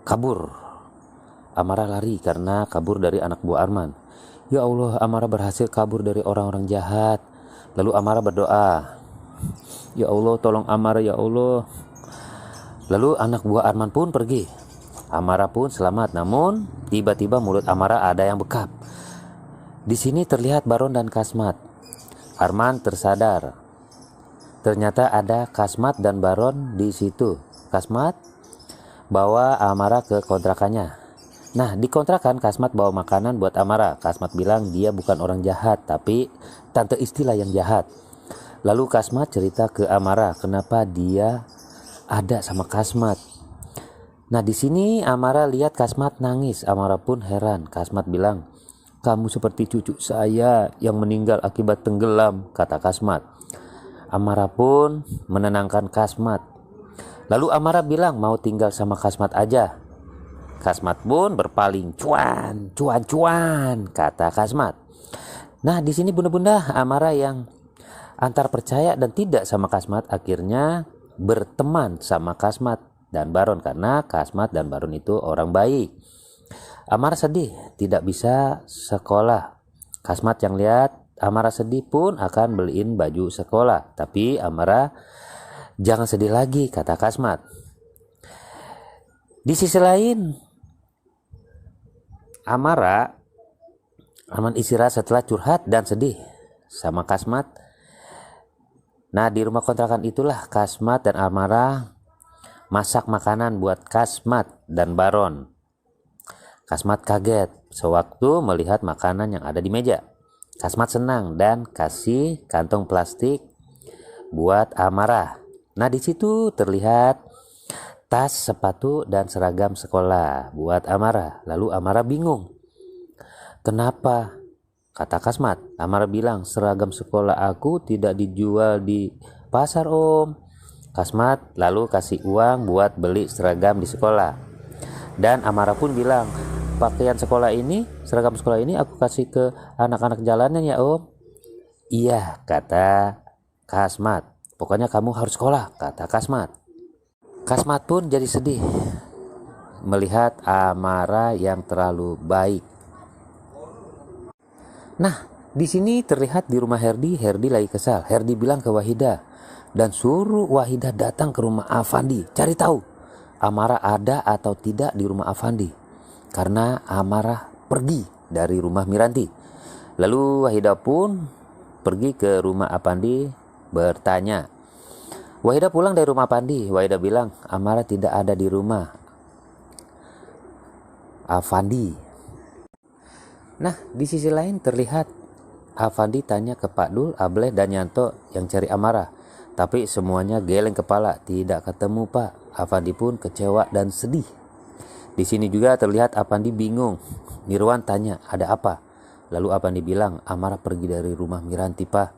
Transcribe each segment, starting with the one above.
kabur. Amara lari karena kabur dari anak buah Arman. Ya Allah, Amara berhasil kabur dari orang-orang jahat. Lalu Amara berdoa, ya Allah, tolong Amara ya Allah. Lalu anak buah Arman pun pergi. Amara pun selamat, namun tiba-tiba mulut Amara ada yang bekap. Di sini terlihat Baron dan Kasmat. Arman tersadar. Ternyata ada Kasmat dan Baron di situ. Kasmat bawa Amara ke kontrakannya. Nah, di kontrakan Kasmat bawa makanan buat Amara. Kasmat bilang dia bukan orang jahat, tapi tante istilah yang jahat. Lalu Kasmat cerita ke Amara kenapa dia ada sama Kasmat. Nah, di sini Amara lihat Kasmat nangis. Amara pun heran. Kasmat bilang, kamu seperti cucu saya yang meninggal akibat tenggelam, kata Kasmat. Amara pun menenangkan Kasmat. Lalu Amara bilang mau tinggal sama Kasmat aja. Kasmat pun berpaling, cuan, kata Kasmat. Nah, di sini bunda-bunda Amara yang antar percaya dan tidak sama Kasmat akhirnya berteman sama Kasmat dan Baron karena Kasmat dan Baron itu orang baik. Amara sedih, tidak bisa sekolah. Kasmat yang lihat Amara sedih pun akan beliin baju sekolah. Tapi Amara, jangan sedih lagi, kata Kasmat. Di sisi lain, Arman istirahat setelah curhat dan sedih sama Kasmat. Nah, di rumah kontrakan itulah Kasmat dan Amara masak makanan buat Kasmat dan Baron. Kasmat kaget sewaktu melihat makanan yang ada di meja. Kasmat senang dan kasih kantong plastik buat Amara. Nah, di situ terlihat tas, sepatu, dan seragam sekolah buat Amara. Lalu Amara bingung. Kenapa? Kata Kasmat. Amara bilang, seragam sekolah aku tidak dijual di pasar om. Kasmat lalu kasih uang buat beli seragam di sekolah. Dan Amara pun bilang, seragam sekolah ini aku kasih ke anak-anak jalanan ya om. Iya, kata Kasmat. Pokoknya kamu harus sekolah, kata Kasmat. Kasmat pun jadi sedih melihat Amara yang terlalu baik. Nah, di sini terlihat di rumah Herdi lagi kesal. Herdi bilang ke Wahidah dan suruh Wahidah datang ke rumah Afandi. Cari tahu Amara ada atau tidak di rumah Afandi. Karena Amara pergi dari rumah Miranti. Lalu Wahidah pun pergi ke rumah Afandi bertanya. Wahidah pulang dari rumah Afandi. Wahidah bilang Amara tidak ada di rumah Afandi. Nah, di sisi lain terlihat Afandi tanya ke Pak Dul, Ableh, dan Yanto yang cari Amara. Tapi semuanya geleng kepala, tidak ketemu Pak. Afandi pun kecewa dan sedih. Di sini juga terlihat Afandi bingung. Mirwan tanya, ada apa? Lalu Afandi bilang, Amara pergi dari rumah Miranti Pak.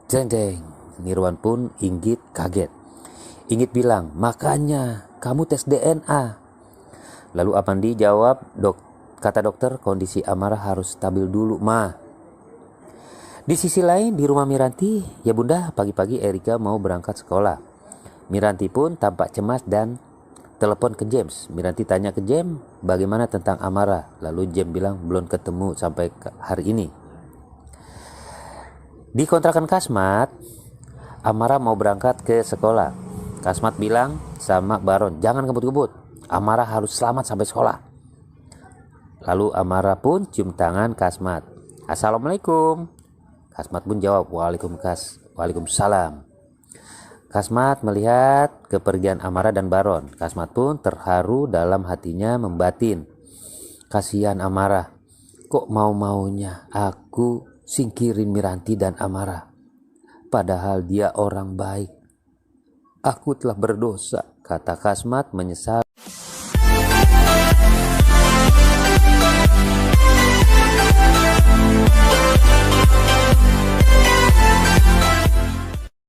Jeng. Mirwan pun Inggit kaget. Inggit bilang, makanya kamu tes DNA. Lalu Afandi jawab, kata dokter kondisi Amara harus stabil dulu Ma. Di sisi lain di rumah Miranti, ya bunda, pagi-pagi Erika mau berangkat sekolah. Miranti pun tampak cemas dan telepon ke James. Miranti tanya ke James bagaimana tentang Amara. Lalu James bilang belum ketemu sampai hari ini. Di kontrakan Kasmat, Amara mau berangkat ke sekolah. Kasmat bilang sama Baron, jangan kebut-kebut. Amara harus selamat sampai sekolah. Lalu Amara pun cium tangan Kasmat. Assalamualaikum. Kasmat pun jawab, Waalaikumsalam. Kasmat melihat kepergian Amara dan Baron. Kasmat pun terharu dalam hatinya membatin. Kasihan Amara. Kok mau-maunya aku singkirin Miranti dan Amara. Padahal dia orang baik. Aku telah berdosa, kata Kasmat menyesal.